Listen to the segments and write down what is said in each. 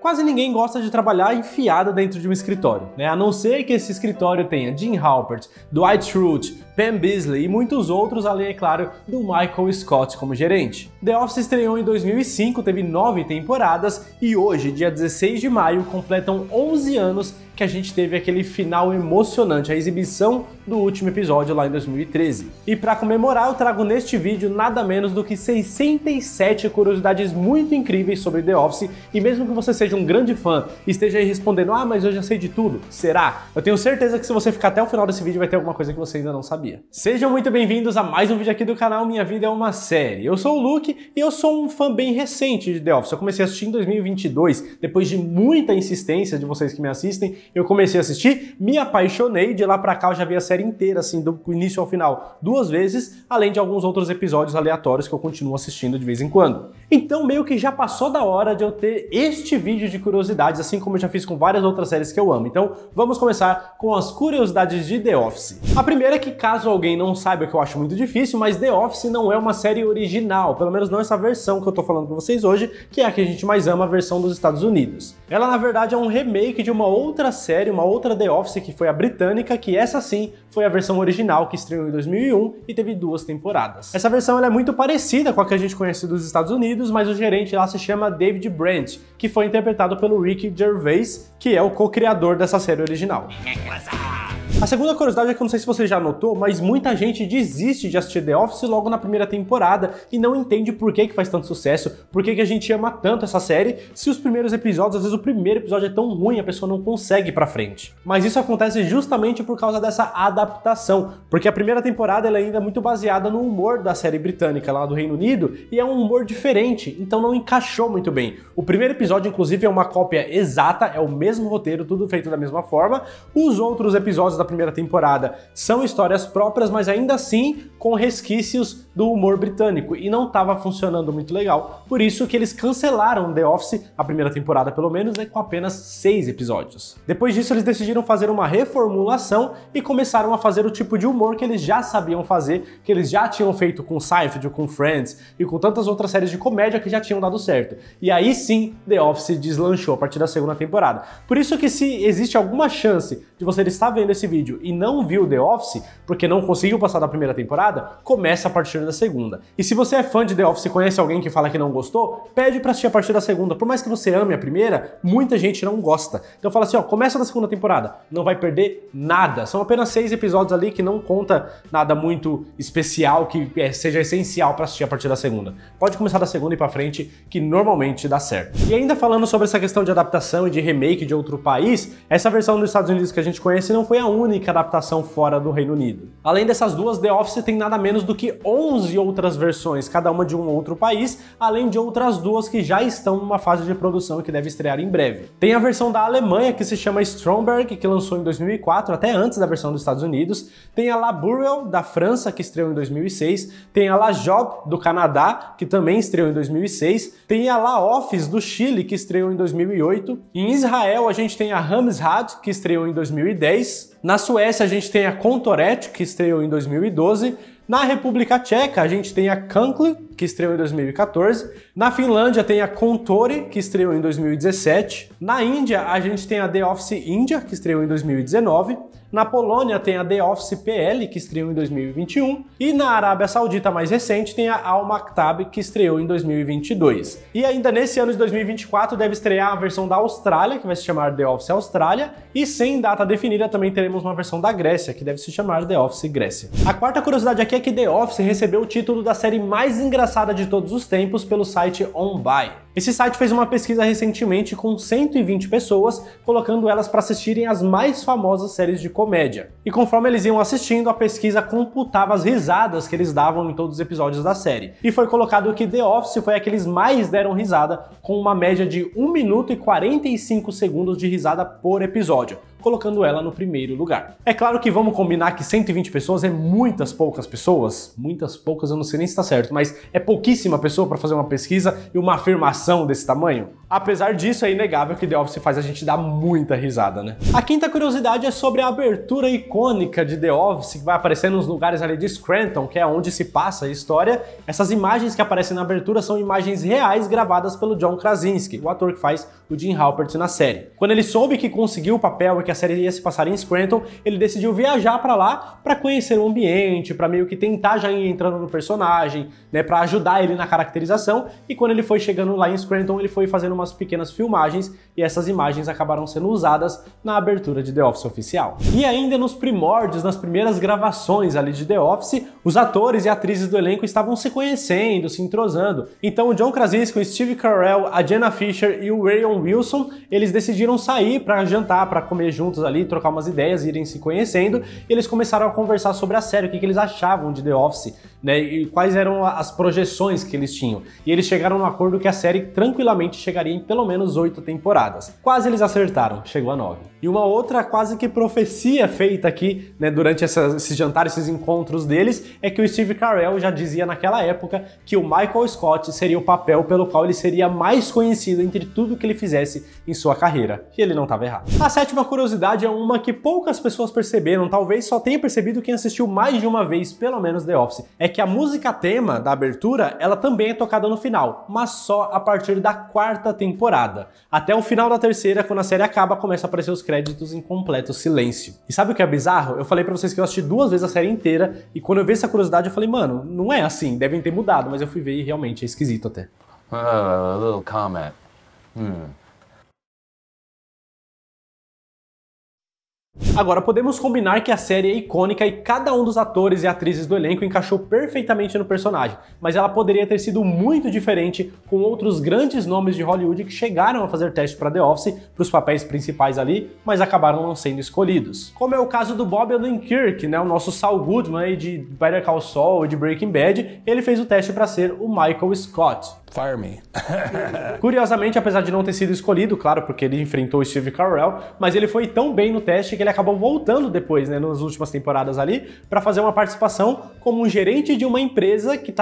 quase ninguém gosta de trabalhar enfiado dentro de um escritório, né? A não ser que esse escritório tenha Jim Halpert, Dwight Schrute, Pam Beesly e muitos outros, além, é claro, do Michael Scott como gerente. The Office estreou em 2005, teve 9 temporadas e hoje, dia 16 de maio, completam 11 anos que a gente teve aquele final emocionante, a exibição do último episódio lá em 2013. E para comemorar, eu trago neste vídeo nada menos do que 67 curiosidades muito incríveis sobre The Office, e mesmo que você seja um grande fã e esteja aí respondendo, ah, mas eu já sei de tudo, será? Eu tenho certeza que se você ficar até o final desse vídeo vai ter alguma coisa que você ainda não sabia. Sejam muito bem-vindos a mais um vídeo aqui do canal Minha Vida é uma Série. Eu sou o Luke e eu sou um fã bem recente de The Office. Eu comecei a assistir em 2022, depois de muita insistência de vocês que me assistem. Eu comecei a assistir, me apaixonei, de lá pra cá eu já vi a série inteira, assim, do início ao final, 2 vezes, além de alguns outros episódios aleatórios que eu continuo assistindo de vez em quando. Então meio que já passou da hora de eu ter este vídeo de curiosidades, assim como eu já fiz com várias outras séries que eu amo. Então vamos começar com as curiosidades de The Office. A primeira é que, caso alguém não saiba, que eu acho muito difícil, mas The Office não é uma série original, pelo menos não essa versão que eu tô falando com vocês hoje, que é a que a gente mais ama, a versão dos Estados Unidos. Ela, na verdade, é um remake de uma outra série, uma outra The Office, que foi a britânica, que essa sim foi a versão original, que estreou em 2001 e teve 2 temporadas. Essa versão ela é muito parecida com a que a gente conhece dos Estados Unidos, mas o gerente lá se chama David Brandt, que foi interpretado pelo Ricky Gervais, que é o co-criador dessa série original. A segunda curiosidade é que eu não sei se você já notou, mas muita gente desiste de assistir The Office logo na primeira temporada e não entende por que faz tanto sucesso, por que a gente ama tanto essa série, se os primeiros episódios, às vezes o primeiro episódio é tão ruim, a pessoa não consegue ir pra frente. Mas isso acontece justamente por causa dessa adaptação, porque a primeira temporada ela ainda é muito baseada no humor da série britânica lá do Reino Unido, e é um humor diferente, então não encaixou muito bem. O primeiro episódio, inclusive, é uma cópia exata, é o mesmo roteiro, tudo feito da mesma forma. Os outros episódios da primeira temporada são histórias próprias, mas ainda assim com resquícios do humor britânico, e não estava funcionando muito legal. Por isso que eles cancelaram The Office, a primeira temporada pelo menos, com apenas 6 episódios. Depois disso eles decidiram fazer uma reformulação e começaram a fazer o tipo de humor que eles já sabiam fazer, que eles já tinham feito com Seinfeld, com Friends e com tantas outras séries de comédia que já tinham dado certo. E aí sim The Office deslanchou a partir da segunda temporada. Por isso que, se existe alguma chance de você estar vendo esse vídeo e não viu The Office, porque não conseguiu passar da primeira temporada, começa a partir da segunda. E se você é fã de The Office e conhece alguém que fala que não gostou, pede pra assistir a partir da segunda. Por mais que você ame a primeira, muita gente não gosta. Então fala assim, ó, começa da segunda temporada, não vai perder nada. São apenas 6 episódios ali que não conta nada muito especial, que seja essencial pra assistir a partir da segunda. Pode começar da segunda e pra frente, que normalmente dá certo. E ainda falando sobre essa questão de adaptação e de remake de outro país, essa versão dos Estados Unidos que a gente conhece não foi a única adaptação fora do Reino Unido. Além dessas duas, The Office tem nada menos do que 11 outras versões, cada uma de um outro país, além de outras 2 que já estão numa fase de produção e que deve estrear em breve. Tem a versão da Alemanha, que se chama Stromberg, que lançou em 2004, até antes da versão dos Estados Unidos. Tem a La Burrell, da França, que estreou em 2006. Tem a La Job, do Canadá, que também estreou em 2006. Tem a La Office, do Chile, que estreou em 2008. Em Israel, a gente tem a Hamzad, que estreou em 2010. Na Suécia, a gente tem a Kontoret, que estreou em 2012. Na República Tcheca, a gente tem a Kankli, que estreou em 2014. Na Finlândia tem a Kontori, que estreou em 2017. Na Índia, a gente tem a The Office Índia, que estreou em 2019. Na Polônia tem a The Office PL, que estreou em 2021. E na Arábia Saudita, mais recente, tem a Al Maktab, que estreou em 2022. E ainda nesse ano de 2024 deve estrear a versão da Austrália, que vai se chamar The Office Austrália. E sem data definida também teremos uma versão da Grécia, que deve se chamar The Office Grécia. A quarta curiosidade aqui é que The Office recebeu o título da série mais engraçada de todos os tempos pelo site OnBuy. Esse site fez uma pesquisa recentemente com 120 pessoas, colocando elas para assistirem as mais famosas séries de comédia. E conforme eles iam assistindo, a pesquisa computava as risadas que eles davam em todos os episódios da série. E foi colocado que The Office foi a que eles mais deram risada, com uma média de 1 minuto e 45 segundos de risada por episódio, colocando ela no primeiro lugar. É claro que vamos combinar que 120 pessoas é muitas poucas pessoas, muitas poucas, eu não sei nem se está certo, mas é pouquíssima pessoa para fazer uma pesquisa e uma afirmação desse tamanho. Apesar disso, é inegável que The Office faz a gente dar muita risada, né? A quinta curiosidade é sobre a abertura icônica de The Office, que vai aparecer nos lugares ali de Scranton, que é onde se passa a história. Essas imagens que aparecem na abertura são imagens reais gravadas pelo John Krasinski, o ator que faz o Jim Halpert na série. Quando ele soube que conseguiu o papel e que a série ia se passar em Scranton, ele decidiu viajar para lá para conhecer o ambiente, para meio que tentar já ir entrando no personagem, né, para ajudar ele na caracterização. E quando ele foi chegando lá em Scranton, ele foi fazendo umas pequenas filmagens e essas imagens acabaram sendo usadas na abertura de The Office oficial. E ainda nos primórdios, nas primeiras gravações ali de The Office, os atores e atrizes do elenco estavam se conhecendo, se entrosando. Então o John Krasinski, o Steve Carell, a Jenna Fischer e o Rainn Wilson, eles decidiram sair para jantar, para comer juntos ali, trocar umas ideias, irem se conhecendo, e eles começaram a conversar sobre a série, o que eles achavam de The Office, né, e quais eram as projeções que eles tinham. E eles chegaram no acordo que a série tranquilamente chegaria em pelo menos 8 temporadas. Quase eles acertaram, chegou a 9. E uma outra quase que profecia feita aqui, né, durante esses jantares, esses encontros deles, é que o Steve Carell já dizia naquela época que o Michael Scott seria o papel pelo qual ele seria mais conhecido entre tudo que ele fizesse em sua carreira. E ele não estava errado. A sétima curiosidade é uma que poucas pessoas perceberam, talvez só tenha percebido quem assistiu mais de uma vez, pelo menos The Office, é que a música tema da abertura, ela também é tocada no final, mas só a partir da 4ª temporada. Até o final da 3ª, quando a série acaba, começa a aparecer os créditos em completo silêncio. E sabe o que é bizarro? Eu falei pra vocês que eu assisti 2 vezes a série inteira, e quando eu vi essa curiosidade eu falei, mano, não é assim, devem ter mudado, mas eu fui ver e realmente é esquisito até. A little comment. Agora, podemos combinar que a série é icônica e cada um dos atores e atrizes do elenco encaixou perfeitamente no personagem, mas ela poderia ter sido muito diferente com outros grandes nomes de Hollywood que chegaram a fazer teste para The Office, para os papéis principais ali, mas acabaram não sendo escolhidos. Como é o caso do Bob Odenkirk, né, o nosso Saul Goodman aí de Better Call Saul e de Breaking Bad, ele fez o teste para ser o Michael Scott. Fire me. Curiosamente, apesar de não ter sido escolhido, claro, porque ele enfrentou o Steve Carell, mas ele foi tão bem no teste que ele acabou voltando depois, né, nas últimas temporadas ali, para fazer uma participação como um gerente de uma empresa que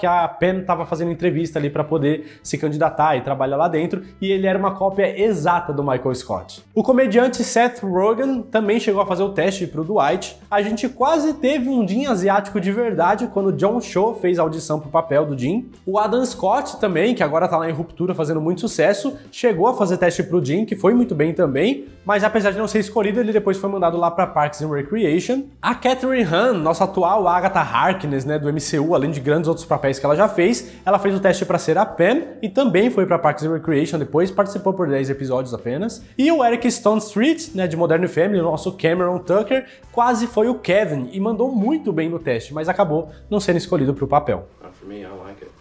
a Penn estava fazendo entrevista ali para poder se candidatar e trabalhar lá dentro, e ele era uma cópia exata do Michael Scott. O comediante Seth Rogen também chegou a fazer o teste para o Dwight. A gente quase teve um Jim asiático de verdade quando John Cho fez a audição para o papel do Jim. O Adam Scott também, que agora tá lá em Ruptura fazendo muito sucesso, chegou a fazer teste pro Jim, que foi muito bem também, mas apesar de não ser escolhido, ele depois foi mandado lá pra Parks and Recreation. A Catherine Han, nossa atual Agatha Harkness, né, do MCU, além de grandes outros papéis que ela já fez, ela fez o teste pra ser a Pam e também foi pra Parks and Recreation depois, participou por 10 episódios apenas. E o Eric Stone Street, né, de Modern Family, o nosso Cameron Tucker, quase foi o Kevin e mandou muito bem no teste, mas acabou não sendo escolhido pro papel. For me, I like it.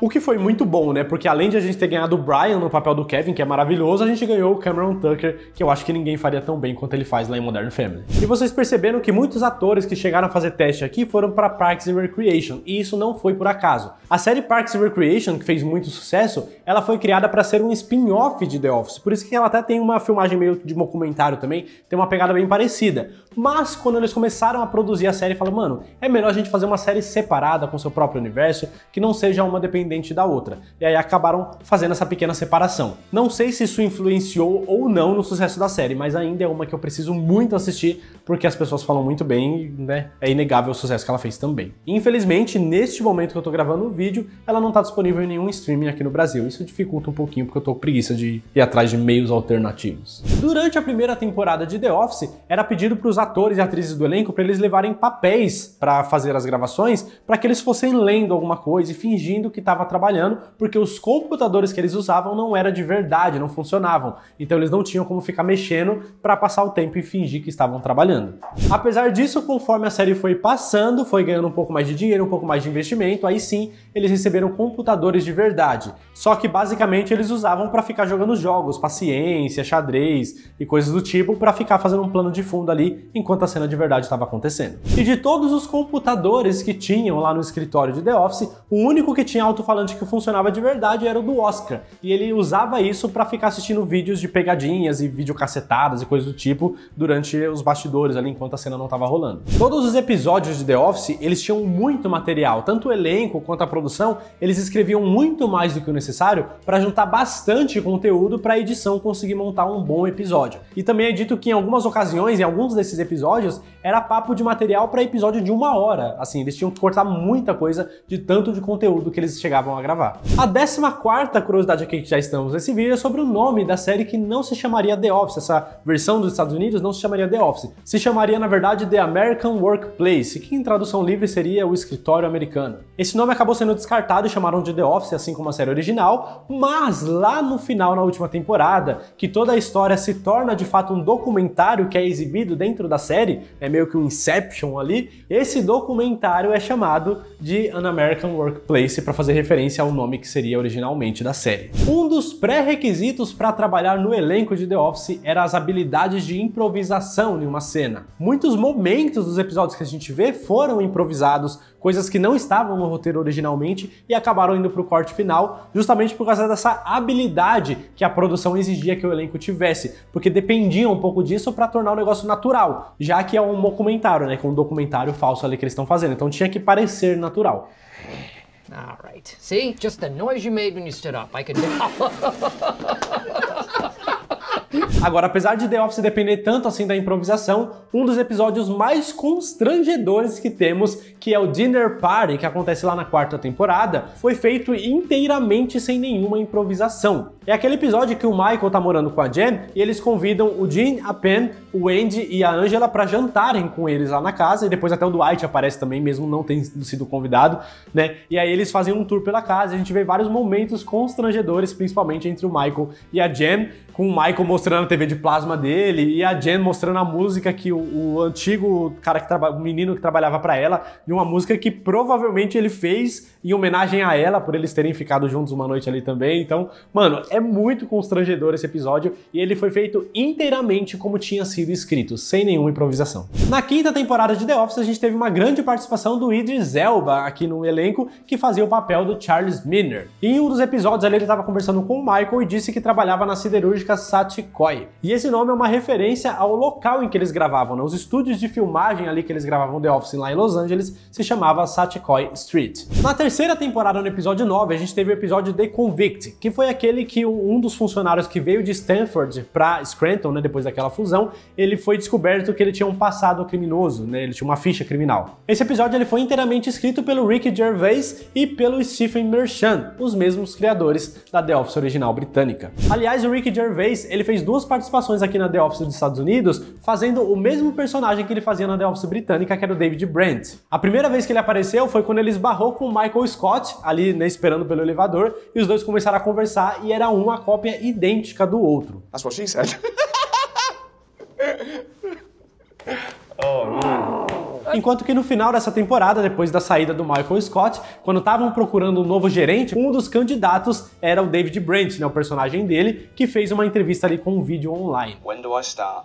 O que foi muito bom, né? Porque além de a gente ter ganhado o Brian no papel do Kevin, que é maravilhoso, a gente ganhou o Cameron Tucker, que eu acho que ninguém faria tão bem quanto ele faz lá em Modern Family. E vocês perceberam que muitos atores que chegaram a fazer teste aqui foram para Parks and Recreation, e isso não foi por acaso. A série Parks and Recreation, que fez muito sucesso, ela foi criada para ser um spin-off de The Office, por isso que ela até tem uma filmagem meio de documentário também, tem uma pegada bem parecida. Mas quando eles começaram a produzir a série, falaram, mano, é melhor a gente fazer uma série separada com seu próprio universo, que não seja uma dependente da outra. E aí acabaram fazendo essa pequena separação. Não sei se isso influenciou ou não no sucesso da série, mas ainda é uma que eu preciso muito assistir, porque as pessoas falam muito bem, né? É inegável o sucesso que ela fez também. Infelizmente, neste momento que eu tô gravando o vídeo, ela não tá disponível em nenhum streaming aqui no Brasil. Isso dificulta um pouquinho, porque eu tô com preguiça de ir atrás de meios alternativos. Durante a primeira temporada de The Office, era pedido para os atores e atrizes do elenco para eles levarem papéis para fazer as gravações, para que eles fossem lendo alguma coisa e fingindo que estava trabalhando, porque os computadores que eles usavam não eram de verdade, não funcionavam. Então eles não tinham como ficar mexendo para passar o tempo e fingir que estavam trabalhando. Apesar disso, conforme a série foi passando, foi ganhando um pouco mais de dinheiro, um pouco mais de investimento, aí sim eles receberam computadores de verdade. Só que basicamente eles usavam para ficar jogando jogos, paciência, xadrez e coisas do tipo, para ficar fazendo um plano de fundo ali enquanto a cena de verdade estava acontecendo. E de todos os computadores que tinham lá no escritório de de The Office, o único que tinha alto-falante que funcionava de verdade era o do Oscar, e ele usava isso pra ficar assistindo vídeos de pegadinhas e videocacetadas e coisas do tipo durante os bastidores ali enquanto a cena não tava rolando. Todos os episódios de The Office, eles tinham muito material, tanto o elenco quanto a produção, eles escreviam muito mais do que o necessário para juntar bastante conteúdo para a edição conseguir montar um bom episódio. E também é dito que em algumas ocasiões, em alguns desses episódios, era papo de material para episódio de 1 hora. Assim, eles tinham que cortar muita coisa de tanto de conteúdo que eles chegavam a gravar. A 14ª curiosidade aqui que já estamos nesse vídeo é sobre o nome da série que não se chamaria The Office. Essa versão dos Estados Unidos não se chamaria The Office. Se chamaria, na verdade, The American Workplace, que em tradução livre seria o escritório americano. Esse nome acabou sendo descartado e chamaram de The Office, assim como a série original, mas lá no final, na última temporada, que toda a história se torna de fato um documentário que é exibido dentro da série, é meio que um Inception ali, esse documentário é chamado de An American Workplace para fazer referência ao nome que seria originalmente da série. Um dos pré-requisitos para trabalhar no elenco de The Office era as habilidades de improvisação em uma cena. Muitos momentos dos episódios que a gente vê foram improvisados, coisas que não estavam no roteiro originalmente e acabaram indo pro corte final, justamente por causa dessa habilidade que a produção exigia que o elenco tivesse, porque dependia um pouco disso para tornar o negócio natural, já que é um documentário, né, que é um documentário falso ali que eles estão fazendo, então tinha que parecer natural. All right. See? Just the noise you made when you stood up. I could... Agora, apesar de The Office depender tanto assim da improvisação, um dos episódios mais constrangedores que temos, que é o Dinner Party, que acontece lá na 4ª temporada, foi feito inteiramente sem nenhuma improvisação. É aquele episódio que o Michael tá morando com a Jen e eles convidam o Dean, a Pen, o Andy e a Angela para jantarem com eles lá na casa, e depois até o Dwight aparece também, mesmo não tendo sido convidado, né? E aí eles fazem um tour pela casa e a gente vê vários momentos constrangedores, principalmente entre o Michael e a Jen, com o Michael mostrando a TV de plasma dele e a Jen mostrando a música que o antigo cara que o menino que trabalhava para ela, de uma música que provavelmente ele fez em homenagem a ela, por eles terem ficado juntos uma noite ali também. Então, mano, é muito constrangedor esse episódio e ele foi feito inteiramente como tinha sido escrito, sem nenhuma improvisação. Na 5ª temporada de The Office, a gente teve uma grande participação do Idris Elba aqui no elenco, que fazia o papel do Charles Minner. E em um dos episódios ali ele estava conversando com o Michael e disse que trabalhava na siderúrgica Saticoy. E esse nome é uma referência ao local em que eles gravavam, né? Os estúdios de filmagem ali que eles gravavam The Office lá em Los Angeles se chamava Saticoy Street. Na 3ª temporada, no episódio 9, a gente teve o episódio The Convict, que foi aquele que um dos funcionários que veio de Stanford para Scranton, né, depois daquela fusão, ele foi descoberto que ele tinha um passado criminoso, né, ele tinha uma ficha criminal. Esse episódio ele foi inteiramente escrito pelo Ricky Gervais e pelo Stephen Merchant, os mesmos criadores da The Office original britânica. Aliás, o Ricky Gervais, ele fez 2 participações aqui na The Office dos Estados Unidos, fazendo o mesmo personagem que ele fazia na The Office britânica, que era o David Brent. A primeira vez que ele apareceu foi quando ele esbarrou com o Michael Scott, ali, né, esperando pelo elevador, e os dois começaram a conversar e era uma cópia idêntica do outro. That's what she said. Enquanto que no final dessa temporada, depois da saída do Michael Scott, quando estavam procurando um novo gerente, um dos candidatos era o David Brent, né, o personagem dele, que fez uma entrevista ali com um vídeo online. When do I start?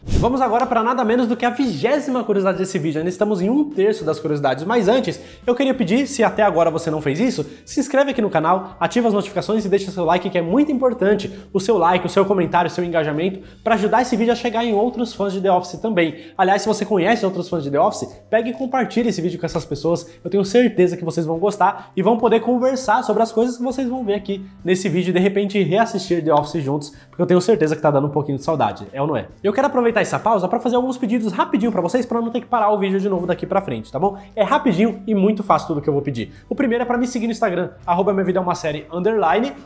Vamos agora para nada menos do que a 20ª curiosidade desse vídeo. Ainda estamos em 1/3 das curiosidades, mas antes, eu queria pedir, se até agora você não fez isso, se inscreve aqui no canal, ativa as notificações e deixa seu like, que é muito importante. O seu like, o seu comentário, o seu engajamento, para ajudar esse vídeo a chegar em outros fãs de The Office também. Aliás, se você conhece outros fãs de The Office, pegue e compartilhe esse vídeo com essas pessoas. Eu tenho certeza que vocês vão gostar e vão poder conversar sobre as coisas que vocês vão ver aqui nesse vídeo e de repente reassistir The Office juntos, porque eu tenho certeza que tá dando um pouquinho de saudade, é ou não é? Eu quero aproveitar essa pausa para fazer alguns pedidos rapidinho para vocês, para não ter que parar o vídeo de novo daqui para frente, tá bom? É rapidinho e muito fácil tudo que eu vou pedir. O primeiro é para me seguir no Instagram, @minhavidaeumasérie_,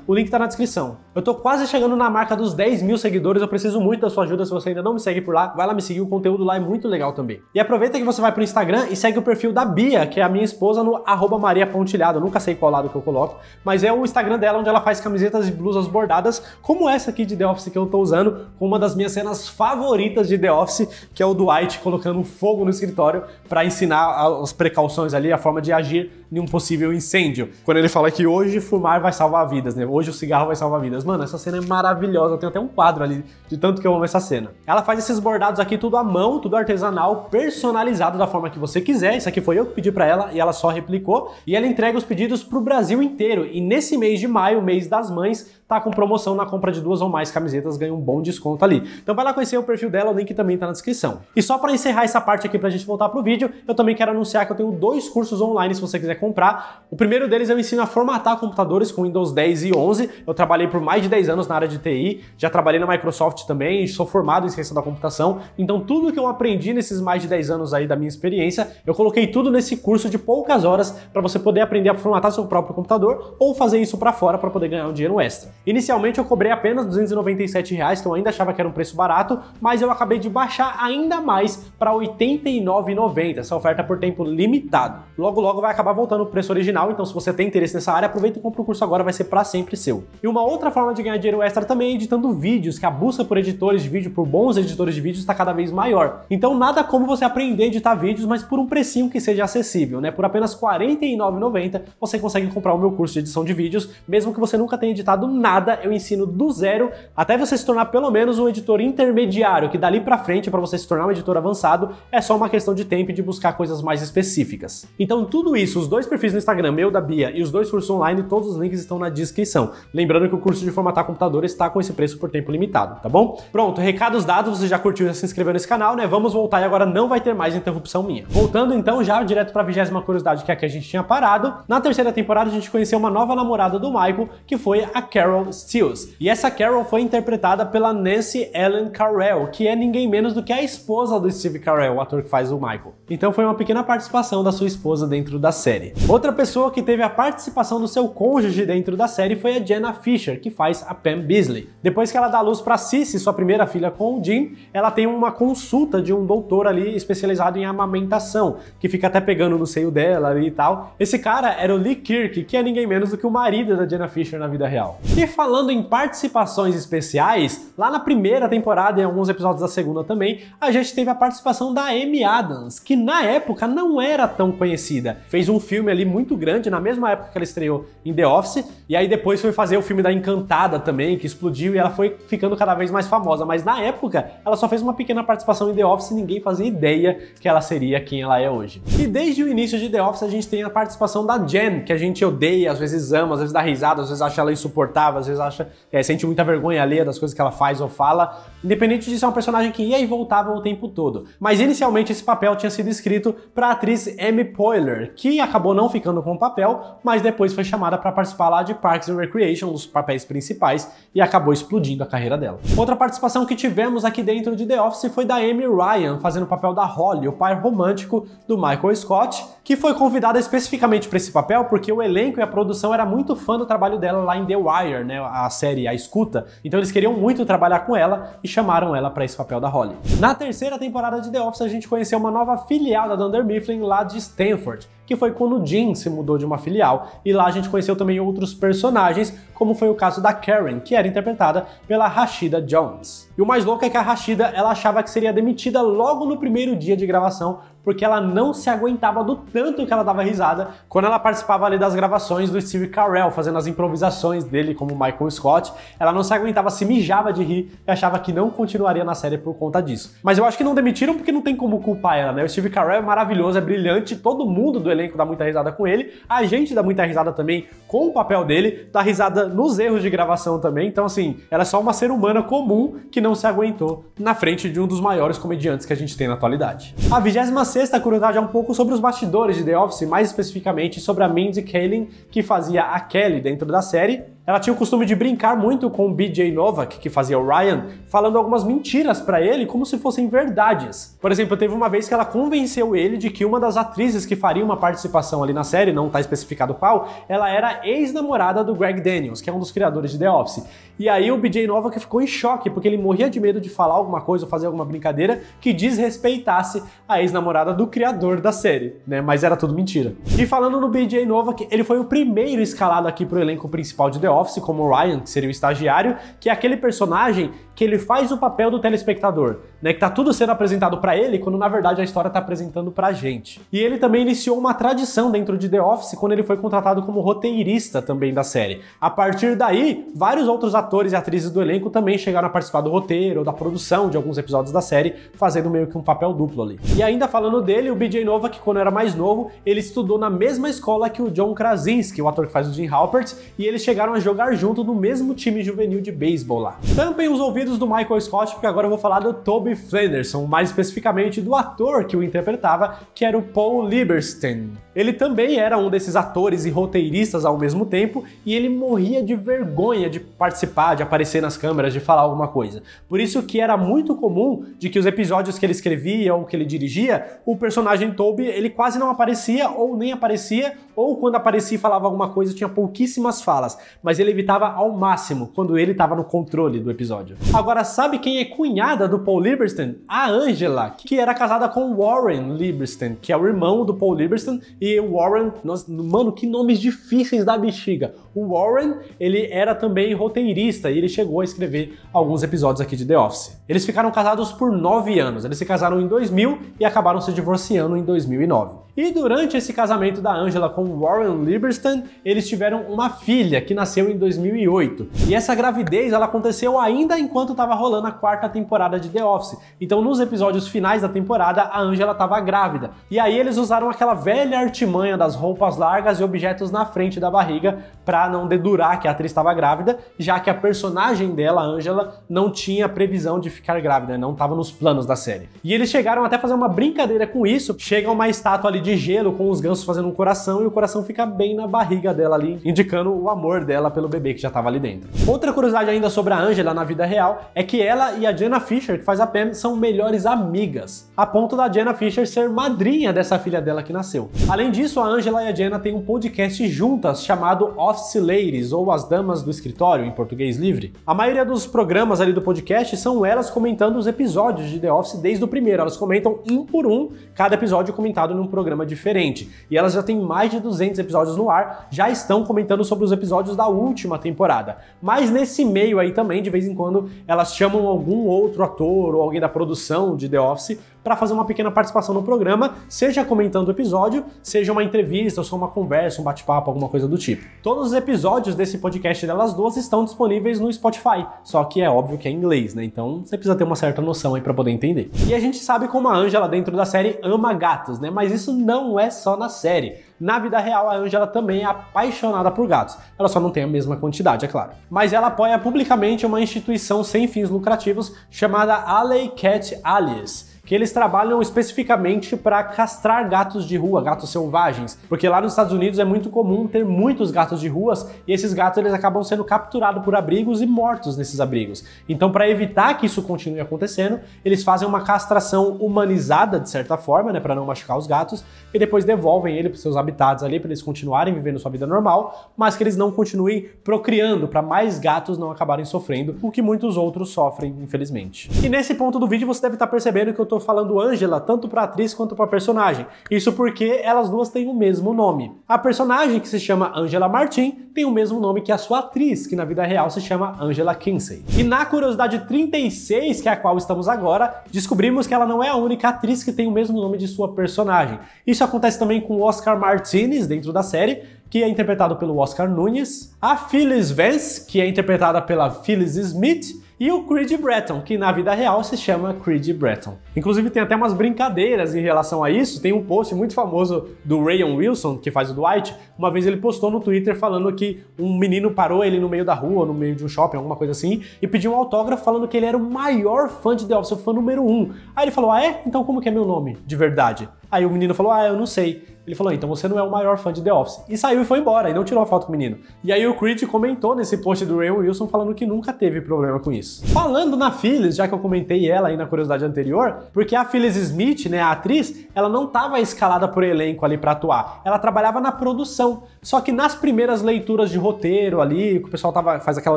o link tá na descrição. Eu tô quase chegando na marca dos 10.000 seguidores, eu preciso muito da sua ajuda. Se você ainda não me segue por lá, vai lá me seguir, o conteúdo lá é muito legal também. E aproveita que você vai pro Instagram e segue o perfil da Bia, que é a minha esposa, no @mariapontilhado. Eu nunca sei qual lado que eu coloco, mas é o Instagram dela onde ela faz camisetas e blusas bordadas, como essa aqui de The Office que eu tô usando, com uma das minhas cenas favoritas ferramentas de The Office, que é o Dwight colocando fogo no escritório para ensinar as precauções ali, a forma de agir em um possível incêndio. Quando ele fala que hoje fumar vai salvar vidas, né? Hoje o cigarro vai salvar vidas. Mano, essa cena é maravilhosa. Eu tenho até um quadro ali de tanto que eu amo essa cena. Ela faz esses bordados aqui tudo à mão, tudo artesanal, personalizado da forma que você quiser. Isso aqui foi eu que pedi pra ela e ela só replicou. E ela entrega os pedidos pro Brasil inteiro. E nesse mês de maio, mês das mães, tá com promoção na compra de 2 ou mais camisetas, ganha um bom desconto ali. Então vai lá conhecer o perfil dela, o link também tá na descrição. E só para encerrar essa parte aqui pra gente voltar pro vídeo, eu também quero anunciar que eu tenho 2 cursos online se você quiser comprar. O primeiro deles eu ensino a formatar computadores com Windows 10 e 11. Eu trabalhei por mais de 10 anos na área de TI, já trabalhei na Microsoft também, sou formado em ciência da computação. Então tudo que eu aprendi nesses mais de 10 anos aí da minha experiência, eu coloquei tudo nesse curso de poucas horas para você poder aprender a formatar seu próprio computador ou fazer isso para fora para poder ganhar um dinheiro extra. Inicialmente eu cobrei apenas R$ 297, que eu ainda achava que era um preço barato, mas eu acabei de baixar ainda mais para R$ 89,90, essa oferta por tempo limitado. Logo logo vai acabar voltando o preço original, então se você tem interesse nessa área, aproveita e compra o curso agora, vai ser para sempre seu. E uma outra forma de ganhar dinheiro extra também é editando vídeos, que a busca por editores de vídeo, por bons editores de vídeos está cada vez maior. Então nada como você aprender a editar vídeos, mas por um precinho que seja acessível, né? Por apenas R$ 49,90 você consegue comprar o meu curso de edição de vídeos, mesmo que você nunca tenha editado nada, eu ensino do zero até você se tornar pelo menos um editor intermediário, que dali pra frente, para você se tornar um editor avançado, é só uma questão de tempo e de buscar coisas mais específicas. Então tudo isso, os 2 perfis no Instagram, meu da Bia, e os 2 cursos online, todos os links estão na descrição. Lembrando que o curso de formatar computadores está com esse preço por tempo limitado, tá bom? Pronto, recados dados, você já curtiu, já se inscreveu nesse canal, né? Vamos voltar e agora não vai ter mais interrupção minha. Voltando então já direto pra 20ª curiosidade, que é a que a gente tinha parado. Na 3ª temporada a gente conheceu uma nova namorada do Michael, que foi a Carol Stills. E essa Carol foi interpretada pela Nancy Ellen Carell, que é ninguém menos do que a esposa do Steve Carell, o ator que faz o Michael. Então foi uma pequena participação da sua esposa dentro da série. Outra pessoa que teve a participação do seu cônjuge dentro da série foi a Jenna Fischer, que faz a Pam Beesly. Depois que ela dá luz para Cissy, sua primeira filha com o Jim, ela tem uma consulta de um doutor ali especializado em amamentação, que fica até pegando no seio dela ali e tal. Esse cara era o Lee Kirk, que é ninguém menos do que o marido da Jenna Fischer na vida real. E falando em participações especiais, lá na 1ª temporada e em alguns episódios da 2ª também, a gente teve a participação da Amy Adams, que na época não era tão conhecida. Fez um filme ali muito grande, na mesma época que ela estreou em The Office, e aí depois foi fazer o filme da Encantada também, que explodiu e ela foi ficando cada vez mais famosa. Mas na época, ela só fez uma pequena participação em The Office e ninguém fazia ideia que ela seria quem ela é hoje. E desde o início de The Office a gente tem a participação da Jen, que a gente odeia, às vezes ama, às vezes dá risada, às vezes acha ela insuportável, às vezes acha, sente muita vergonha alheia das coisas que ela faz ou fala. Independente disso, é um personagem que ia e voltava o tempo todo. Mas inicialmente esse papel tinha sido escrito para a atriz Amy Poehler, que acabou não ficando com o papel, mas depois foi chamada para participar lá de Parks and Recreation, dos papéis principais, e acabou explodindo a carreira dela. Outra participação que tivemos aqui dentro de The Office foi da Amy Ryan, fazendo o papel da Holly, o pai romântico do Michael Scott, que foi convidada especificamente para esse papel porque o elenco e a produção era muito fã do trabalho dela lá em The Wire, né, a série A Escuta, então eles queriam muito trabalhar com ela e chamaram ela para esse papel da Holly. Na 3ª temporada de The Office a gente conheceu uma nova filial da Dunder Mifflin lá de Stanford, que foi quando o Jim se mudou de uma filial, e lá a gente conheceu também outros personagens, como foi o caso da Karen, que era interpretada pela Rashida Jones. E o mais louco é que a Rashida, ela achava que seria demitida logo no primeiro dia de gravação, porque ela não se aguentava do tanto que ela dava risada quando ela participava ali das gravações do Steve Carell, fazendo as improvisações dele como Michael Scott. Ela não se aguentava, se mijava de rir e achava que não continuaria na série por conta disso. Mas eu acho que não demitiram porque não tem como culpar ela, né? O Steve Carell é maravilhoso, é brilhante, todo mundo do elenco dá muita risada com ele, a gente dá muita risada também com o papel dele, dá risada nos erros de gravação também, então assim, ela é só uma ser humana comum que não se aguentou na frente de um dos maiores comediantes que a gente tem na atualidade. A 26ª curiosidade é um pouco sobre os bastidores de The Office, mais especificamente sobre a Mindy Kaling, que fazia a Kelly dentro da série. Ela tinha o costume de brincar muito com o BJ Novak, que fazia o Ryan, falando algumas mentiras pra ele como se fossem verdades. Por exemplo, teve uma vez que ela convenceu ele de que uma das atrizes que faria uma participação ali na série, não tá especificado qual, ela era ex-namorada do Greg Daniels, que é um dos criadores de The Office. E aí o BJ Novak ficou em choque, porque ele morria de medo de falar alguma coisa ou fazer alguma brincadeira que desrespeitasse a ex-namorada do criador da série, né? Mas era tudo mentira. E falando no BJ Novak, ele foi o primeiro escalado aqui pro elenco principal de The Office, como o Ryan, que seria o estagiário, que é aquele personagem que ele faz o papel do telespectador. né, que tá tudo sendo apresentado pra ele, quando na verdade a história tá apresentando pra gente. E ele também iniciou uma tradição dentro de The Office quando ele foi contratado como roteirista também da série. A partir daí, vários outros atores e atrizes do elenco também chegaram a participar do roteiro ou da produção de alguns episódios da série, fazendo meio que um papel duplo ali. E ainda falando dele, o BJ Novak, quando era mais novo, ele estudou na mesma escola que o John Krasinski, o ator que faz o Jim Halpert, e eles chegaram a jogar junto no mesmo time juvenil de beisebol lá. Tampem os ouvidos do Michael Scott, porque agora eu vou falar do Toby Flenderson, mais especificamente do ator que o interpretava, que era o Paul Lieberstein. Ele também era um desses atores e roteiristas ao mesmo tempo, e ele morria de vergonha de participar, de aparecer nas câmeras, de falar alguma coisa. Por isso que era muito comum de que os episódios que ele escrevia ou que ele dirigia, o personagem Toby, ele quase não aparecia ou nem aparecia, ou quando aparecia e falava alguma coisa tinha pouquíssimas falas, mas ele evitava ao máximo quando ele estava no controle do episódio. Agora, sabe quem é cunhada do Paul Lieberstein? A Angela, que era casada com Warren Lieberstein, que é o irmão do Paul Lieberstein, e o Warren, nossa, mano, que nomes difíceis da bexiga. O Warren, ele era também roteirista e ele chegou a escrever alguns episódios aqui de The Office. Eles ficaram casados por 9 anos, eles se casaram em 2000 e acabaram se divorciando em 2009. E durante esse casamento da Angela com Warren Lieberstein, eles tiveram uma filha que nasceu em 2008. E essa gravidez ela aconteceu ainda enquanto estava rolando a 4ª temporada de The Office. Então nos episódios finais da temporada, a Angela estava grávida. E aí eles usaram aquela velha artimanha das roupas largas e objetos na frente da barriga para não dedurar que a atriz estava grávida, já que a personagem dela, a Angela, não tinha previsão de ficar grávida, não estava nos planos da série. E eles chegaram até a fazer uma brincadeira com isso, chega uma estátua ali de gelo com os gansos fazendo um coração e o coração fica bem na barriga dela ali, indicando o amor dela pelo bebê que já estava ali dentro. Outra curiosidade ainda sobre a Angela na vida real é que ela e a Jenna Fischer, que faz a Pam, são melhores amigas, a ponto da Jenna Fischer ser madrinha dessa filha dela que nasceu. Além disso, a Angela e a Jenna têm um podcast juntas chamado Office Ladies, ou As Damas do Escritório, em português livre. A maioria dos programas ali do podcast são elas comentando os episódios de The Office desde o primeiro. Elas comentam um por um, cada episódio comentado num programa diferente. E elas já têm mais de 200 episódios no ar, já estão comentando sobre os episódios da última temporada. Mas nesse meio aí também, de vez em quando, elas chamam algum outro ator ou alguém da produção de The Office para fazer uma pequena participação no programa, seja comentando o episódio, seja uma entrevista, ou só uma conversa, um bate-papo, alguma coisa do tipo. Todos os episódios desse podcast delas duas estão disponíveis no Spotify, só que é óbvio que é em inglês, né? Então você precisa ter uma certa noção aí para poder entender. E a gente sabe como a Angela dentro da série ama gatos, né? Mas isso não é só na série. Na vida real, a Angela também é apaixonada por gatos. Ela só não tem a mesma quantidade, é claro. Mas ela apoia publicamente uma instituição sem fins lucrativos chamada Alley Cat Allies, que eles trabalham especificamente para castrar gatos de rua, gatos selvagens, porque lá nos Estados Unidos é muito comum ter muitos gatos de ruas e esses gatos eles acabam sendo capturados por abrigos e mortos nesses abrigos. Então, para evitar que isso continue acontecendo, eles fazem uma castração humanizada de certa forma, né, para não machucar os gatos, e depois devolvem ele para seus habitats ali para eles continuarem vivendo sua vida normal, mas que eles não continuem procriando para mais gatos não acabarem sofrendo o que muitos outros sofrem, infelizmente. E nesse ponto do vídeo você deve estar percebendo que eu tô falando Angela tanto para atriz quanto para personagem. Isso porque elas duas têm o mesmo nome. A personagem, que se chama Angela Martin, tem o mesmo nome que a sua atriz, que na vida real se chama Angela Kinsey. E na curiosidade 36, que é a qual estamos agora, descobrimos que ela não é a única atriz que tem o mesmo nome de sua personagem. Isso acontece também com o Oscar Martinez dentro da série, que é interpretado pelo Oscar Nunes, a Phyllis Vance, que é interpretada pela Phyllis Smith, e o Creed Bratton, que na vida real se chama Creed Bratton. Inclusive tem até umas brincadeiras em relação a isso. Tem um post muito famoso do Rayon Wilson, que faz o Dwight. Uma vez ele postou no Twitter falando que um menino parou ele no meio da rua, no meio de um shopping, alguma coisa assim, e pediu um autógrafo falando que ele era o maior fã de The Office, o fã número 1. Aí ele falou, ah é? Então como que é meu nome, de verdade? Aí o menino falou, ah, eu não sei. Ele falou, então você não é o maior fã de The Office. E saiu e foi embora, e não tirou a foto com o menino. E aí o Creed comentou nesse post do Rayon Wilson falando que nunca teve problema com isso. Falando na Phyllis, já que eu comentei ela aí na curiosidade anterior, porque a Phyllis Smith, né, a atriz, ela não estava escalada por elenco ali para atuar. Ela trabalhava na produção. Só que nas primeiras leituras de roteiro ali, que o pessoal faz aquela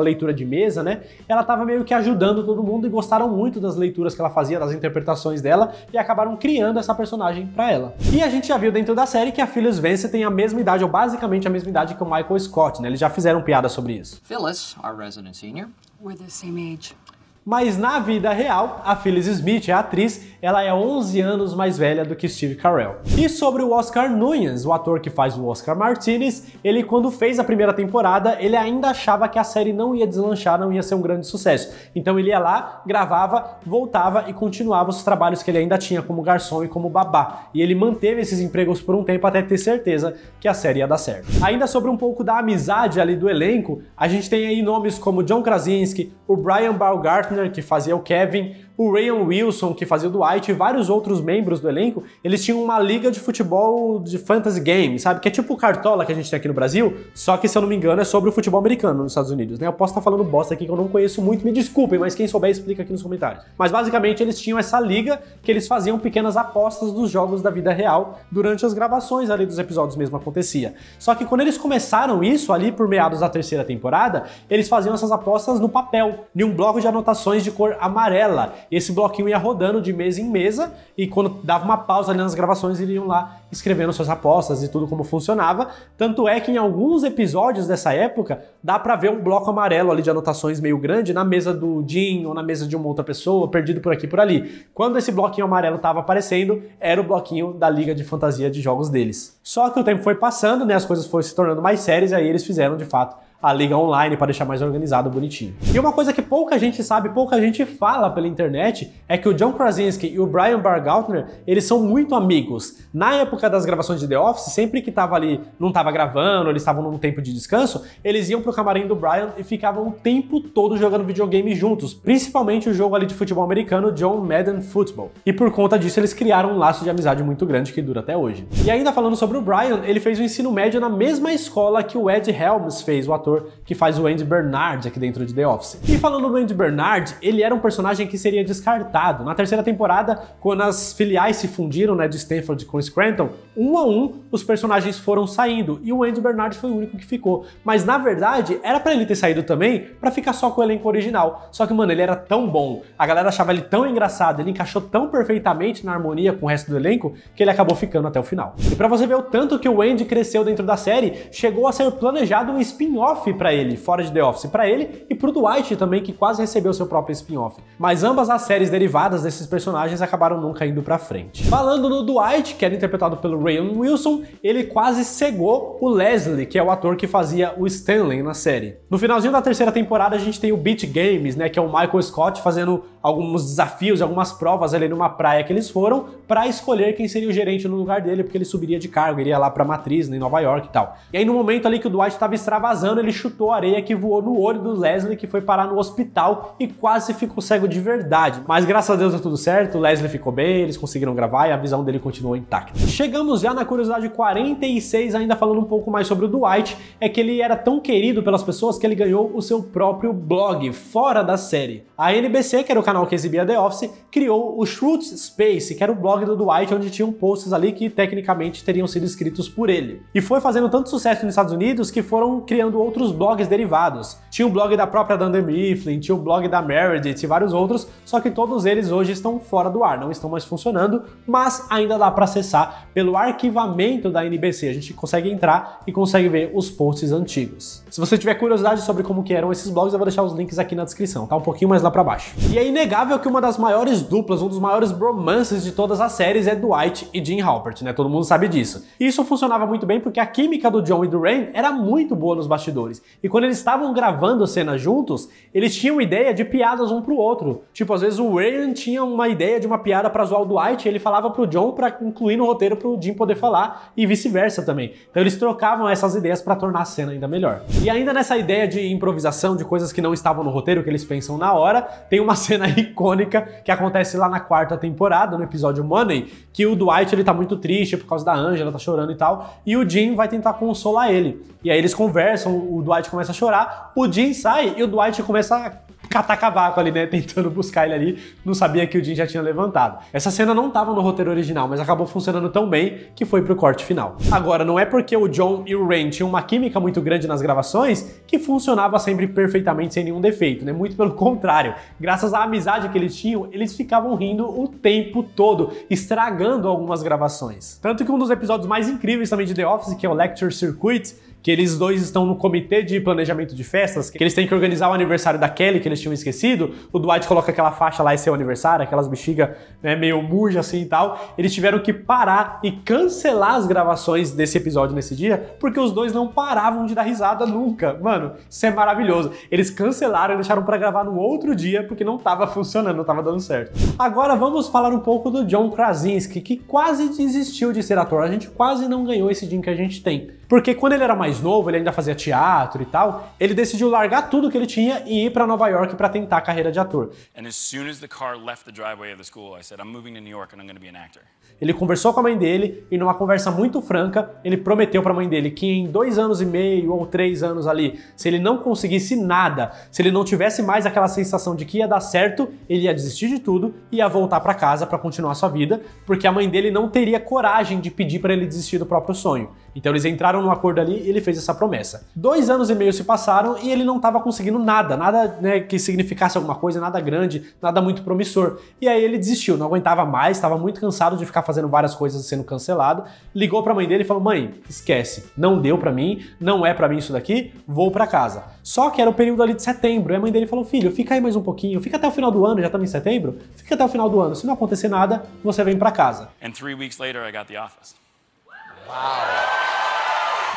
leitura de mesa, né, ela estava meio que ajudando todo mundo e gostaram muito das leituras que ela fazia, das interpretações dela, e acabaram criando essa personagem para ela. E a gente já viu dentro da série que a Phyllis Vance tem a mesma idade, ou basicamente a mesma idade que o Michael Scott, né? Eles já fizeram piada sobre isso. Phyllis, our resident senior. We're the same age. Mas na vida real, a Phyllis Smith, a atriz, ela é 11 anos mais velha do que Steve Carell. E sobre o Oscar Núñez, o ator que faz o Oscar Martinez, ele quando fez a primeira temporada, ele ainda achava que a série não ia deslanchar, não ia ser um grande sucesso. Então ele ia lá, gravava, voltava e continuava os trabalhos que ele ainda tinha como garçom e como babá. E ele manteve esses empregos por um tempo até ter certeza que a série ia dar certo. Ainda sobre um pouco da amizade ali do elenco, a gente tem aí nomes como John Krasinski, o Brian Baumgartner, que fazia o Kevin, o Rainn Wilson, que fazia o Dwight, e vários outros membros do elenco, eles tinham uma liga de futebol de fantasy game, sabe? Que é tipo o Cartola que a gente tem aqui no Brasil, só que, se eu não me engano, é sobre o futebol americano nos Estados Unidos, né? Eu posso estar falando bosta aqui que eu não conheço muito, me desculpem, mas quem souber explica aqui nos comentários. Mas basicamente eles tinham essa liga que eles faziam pequenas apostas dos jogos da vida real durante as gravações ali dos episódios mesmo acontecia. Só que quando eles começaram isso ali por meados da terceira temporada, eles faziam essas apostas no papel, em um bloco de anotações de cor amarela. E esse bloquinho ia rodando de mesa em mesa e quando dava uma pausa ali nas gravações, eles iam lá escrevendo suas apostas e tudo como funcionava. Tanto é que em alguns episódios dessa época, dá pra ver um bloco amarelo ali de anotações meio grande na mesa do Jim ou na mesa de uma outra pessoa, perdido por aqui e por ali. Quando esse bloquinho amarelo tava aparecendo, era o bloquinho da liga de fantasia de jogos deles. Só que o tempo foi passando, né, as coisas foram se tornando mais sérias e aí eles fizeram, de fato, a liga online para deixar mais organizado, bonitinho. E uma coisa que pouca gente sabe, pouca gente fala pela internet, é que o John Krasinski e o Brian Baumgartner, eles são muito amigos. Na época das gravações de The Office, sempre que tava ali, não tava gravando, eles estavam num tempo de descanso, eles iam pro camarim do Brian e ficavam o tempo todo jogando videogame juntos, principalmente o jogo ali de futebol americano, John Madden Football. E por conta disso, eles criaram um laço de amizade muito grande que dura até hoje. E ainda falando sobre o Brian, ele fez o ensino médio na mesma escola que o Ed Helms fez, o ator que faz o Andy Bernard aqui dentro de The Office. E falando do Andy Bernard, ele era um personagem que seria descartado. Na terceira temporada, quando as filiais se fundiram, né, de Stanford com Scranton, um a um, os personagens foram saindo e o Andy Bernard foi o único que ficou. Mas na verdade, era pra ele ter saído também pra ficar só com o elenco original. Só que, mano, ele era tão bom, a galera achava ele tão engraçado, ele encaixou tão perfeitamente na harmonia com o resto do elenco, que ele acabou ficando até o final. E pra você ver o tanto que o Andy cresceu dentro da série, chegou a ser planejado um spin-off pra ele, fora de The Office, pra ele e pro Dwight também, que quase recebeu seu próprio spin-off. Mas ambas as séries derivadas desses personagens acabaram nunca indo pra frente. Falando no Dwight, que era interpretado pelo Rainn Wilson, ele quase cegou o Leslie, que é o ator que fazia o Stanley na série. No finalzinho da terceira temporada, a gente tem o Beach Games, né, que é o Michael Scott fazendo alguns desafios, algumas provas ali numa praia que eles foram pra escolher quem seria o gerente no lugar dele, porque ele subiria de cargo, iria lá pra Matriz, em Nova York e tal. E aí no momento ali que o Dwight tava extravasando, ele chutou a areia que voou no olho do Leslie, que foi parar no hospital e quase ficou cego de verdade. Mas graças a Deus deu tudo certo, o Leslie ficou bem, eles conseguiram gravar e a visão dele continuou intacta. Chegamos já na curiosidade 46, ainda falando um pouco mais sobre o Dwight, é que ele era tão querido pelas pessoas que ele ganhou o seu próprio blog, fora da série. A NBC, que era o canal que exibia The Office, criou o Shrewd Space, que era o blog do Dwight, onde tinham posts ali que tecnicamente teriam sido escritos por ele. E foi fazendo tanto sucesso nos Estados Unidos que foram criando outros blogs derivados. Tinha o blog da própria Dunder Mifflin, tinha o blog da Meredith e vários outros, só que todos eles hoje estão fora do ar, não estão mais funcionando, mas ainda dá para acessar pelo arquivamento da NBC. A gente consegue entrar e consegue ver os posts antigos. Se você tiver curiosidade sobre como que eram esses blogs, eu vou deixar os links aqui na descrição, tá? Um pouquinho mais lá pra baixo. E é inegável que uma das maiores duplas, um dos maiores bromances de todas as séries é Dwight e Jim Halpert, né? Todo mundo sabe disso. E isso funcionava muito bem porque a química do John e do Rainn era muito boa nos bastidores. E quando eles estavam gravando cenas juntos, eles tinham ideia de piadas um pro outro. Tipo, às vezes o Rainn tinha uma ideia de uma piada pra zoar o Dwight e ele falava pro John pra incluir no roteiro pro Jim poder falar e vice-versa também. Então eles trocavam essas ideias pra tornar a cena ainda melhor. E ainda nessa ideia de improvisação, de coisas que não estavam no roteiro, que eles pensam na hora, tem uma cena icônica que acontece lá na quarta temporada, no episódio Money, que o Dwight ele tá muito triste por causa da Angela, tá chorando e tal, e o Jim vai tentar consolar ele. E aí eles conversam, o Dwight começa a chorar, o Jim sai e o Dwight começa a catar cavaco ali, né, tentando buscar ele ali, não sabia que o Jim já tinha levantado. Essa cena não tava no roteiro original, mas acabou funcionando tão bem que foi pro corte final. Agora, não é porque o John e o Rainn tinham uma química muito grande nas gravações que funcionava sempre perfeitamente sem nenhum defeito, né, muito pelo contrário. Graças à amizade que eles tinham, eles ficavam rindo o tempo todo, estragando algumas gravações. Tanto que um dos episódios mais incríveis também de The Office, que é o Lecture Circuit, que eles dois estão no comitê de planejamento de festas, que eles têm que organizar o aniversário da Kelly, que eles tinham esquecido. O Dwight coloca aquela faixa lá, esse é o aniversário, aquelas bexigas, né, meio murja assim e tal. Eles tiveram que parar e cancelar as gravações desse episódio nesse dia, porque os dois não paravam de dar risada nunca. Mano, isso é maravilhoso. Eles cancelaram e deixaram pra gravar no outro dia, porque não tava funcionando, não tava dando certo. Agora vamos falar um pouco do John Krasinski, que quase desistiu de ser ator. A gente quase não ganhou esse Jim que a gente tem. Porque quando ele era mais novo, ele ainda fazia teatro e tal, ele decidiu largar tudo que ele tinha e ir pra Nova York pra tentar a carreira de ator. And as soon as the car left the driveway of the school, I said, I'm moving to New York and I'm going to be an actor. Ele conversou com a mãe dele e numa conversa muito franca, ele prometeu pra mãe dele que em 2 anos e meio ou 3 anos ali, se ele não conseguisse nada, se ele não tivesse mais aquela sensação de que ia dar certo, ele ia desistir de tudo e ia voltar pra casa pra continuar sua vida, porque a mãe dele não teria coragem de pedir pra ele desistir do próprio sonho. Então eles entraram num acordo ali e ele fez essa promessa. 2 anos e meio se passaram e ele não estava conseguindo nada, né, que significasse alguma coisa, nada grande, nada muito promissor. E aí ele desistiu, não aguentava mais, estava muito cansado de ficar fazendo várias coisas sendo cancelado. Ligou pra mãe dele e falou: mãe, esquece, não deu pra mim, não é pra mim isso daqui, vou pra casa. Só que era o período ali de setembro, e a mãe dele falou: filho, fica aí mais um pouquinho, fica até o final do ano, já estamos em setembro, fica até o final do ano, se não acontecer nada, você vem pra casa. And 3 weeks later, I got The Office.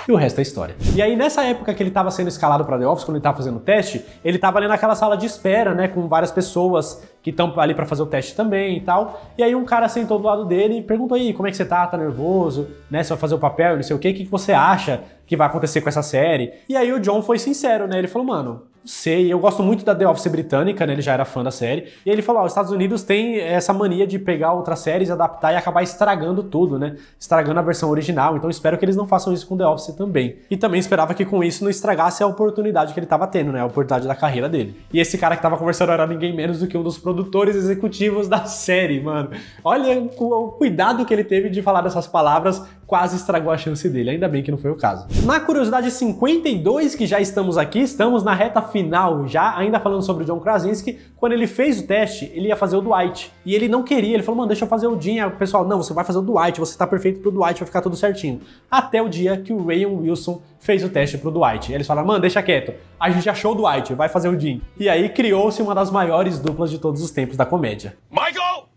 E o resto é história. E aí, nessa época que ele estava sendo escalado para The Office, quando ele estava fazendo o teste, ele estava ali naquela sala de espera, né, com várias pessoas que estão ali para fazer o teste também e tal. E aí um cara sentou do lado dele e perguntou: aí, como é que você tá? Tá nervoso? Né, você vai fazer o papel, não sei o quê, o que você acha que vai acontecer com essa série? E aí o John foi sincero, né, ele falou: mano, não sei, eu gosto muito da The Office britânica, né, ele já era fã da série. E ele falou: ó, os Estados Unidos tem essa mania de pegar outras séries, adaptar e acabar estragando tudo, né, estragando a versão original, então espero que eles não façam isso com The Office também. E também esperava que com isso não estragasse a oportunidade que ele tava tendo, né, a oportunidade da carreira dele. E esse cara que tava conversando era ninguém menos do que um dos produtores executivos da série, mano. Olha o cuidado que ele teve de falar dessas palavras, quase estragou a chance dele, ainda bem que não foi o caso. Na curiosidade 52, que já estamos aqui, estamos na reta final já, ainda falando sobre o John Krasinski. Quando ele fez o teste, ele ia fazer o Dwight, e ele não queria, ele falou: mano, deixa eu fazer o Jim. Aí o pessoal: não, você vai fazer o Dwight, você tá perfeito pro Dwight, vai ficar tudo certinho. Até o dia que o Rainn Wilson fez o teste pro Dwight. E eles falaram: mano, deixa quieto, a gente achou o Dwight, vai fazer o Jim. E aí criou-se uma das maiores duplas de todos os tempos da comédia. Michael!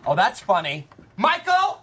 Oh, that's funny. Michael!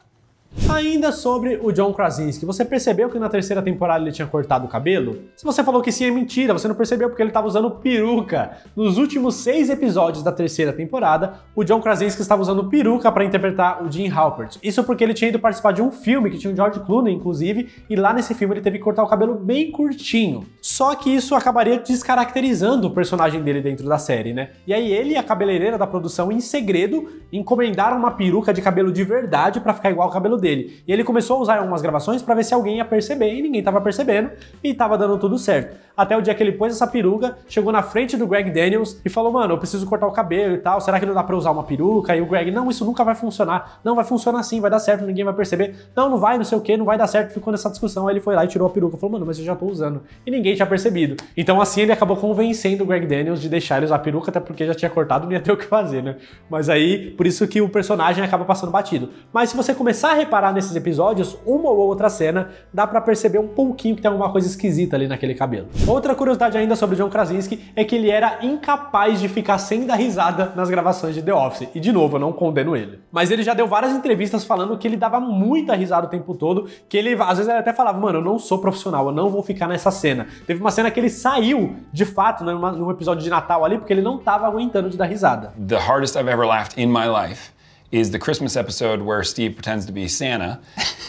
Ainda sobre o John Krasinski, você percebeu que na terceira temporada ele tinha cortado o cabelo? Se você falou que sim, é mentira, você não percebeu porque ele estava usando peruca. Nos últimos 6 episódios da terceira temporada, o John Krasinski estava usando peruca para interpretar o Jim Halpert. Isso porque ele tinha ido participar de um filme que tinha o George Clooney, inclusive, e lá nesse filme ele teve que cortar o cabelo bem curtinho. Só que isso acabaria descaracterizando o personagem dele dentro da série, né? E aí ele e a cabeleireira da produção, em segredo, encomendaram uma peruca de cabelo de verdade para ficar igual ao cabelo dele. E ele começou a usar algumas gravações pra ver se alguém ia perceber, e ninguém tava percebendo, e tava dando tudo certo. Até o dia que ele pôs essa peruca, chegou na frente do Greg Daniels e falou: mano, eu preciso cortar o cabelo e tal, será que não dá pra usar uma peruca? E o Greg: não, isso nunca vai funcionar. Não, vai funcionar sim, vai dar certo, ninguém vai perceber. Não, não vai, não sei o que, não vai dar certo. Ficou nessa discussão, aí ele foi lá e tirou a peruca. Falou: mano, mas eu já tô usando. E ninguém tinha percebido. Então assim ele acabou convencendo o Greg Daniels de deixar ele usar a peruca, até porque já tinha cortado, não ia ter o que fazer, né? Mas aí, por isso que o personagem acaba passando batido. Mas se você começar a reparar nesses episódios, uma ou outra cena, dá pra perceber um pouquinho que tem alguma coisa esquisita ali naquele cabelo. Outra curiosidade ainda sobre o John Krasinski é que ele era incapaz de ficar sem dar risada nas gravações de The Office. E de novo, eu não condeno ele. Mas ele já deu várias entrevistas falando que ele dava muita risada o tempo todo, que ele, às vezes, ele até falava: mano, eu não sou profissional, eu não vou ficar nessa cena. Teve uma cena que ele saiu, de fato, num episódio de Natal ali, porque ele não tava aguentando de dar risada. The hardest I've ever laughed in my life is the Christmas episode where Steve pretends to be Santa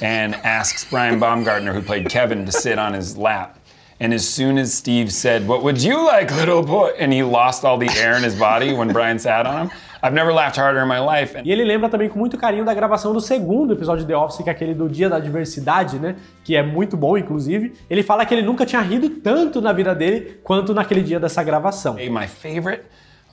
and asks Brian Baumgartner, who played Kevin, to sit on his lap. And as soon as Steve said, "What would you like, little boy?" and he lost all the air in his body when Brian sat on him, I've never laughed harder in my life. E ele lembra também com muito carinho da gravação do segundo episódio de The Office, que é aquele do Dia da Diversidade, né? Que é muito bom, inclusive. Ele fala que ele nunca tinha rido tanto na vida dele quanto naquele dia dessa gravação. My favorite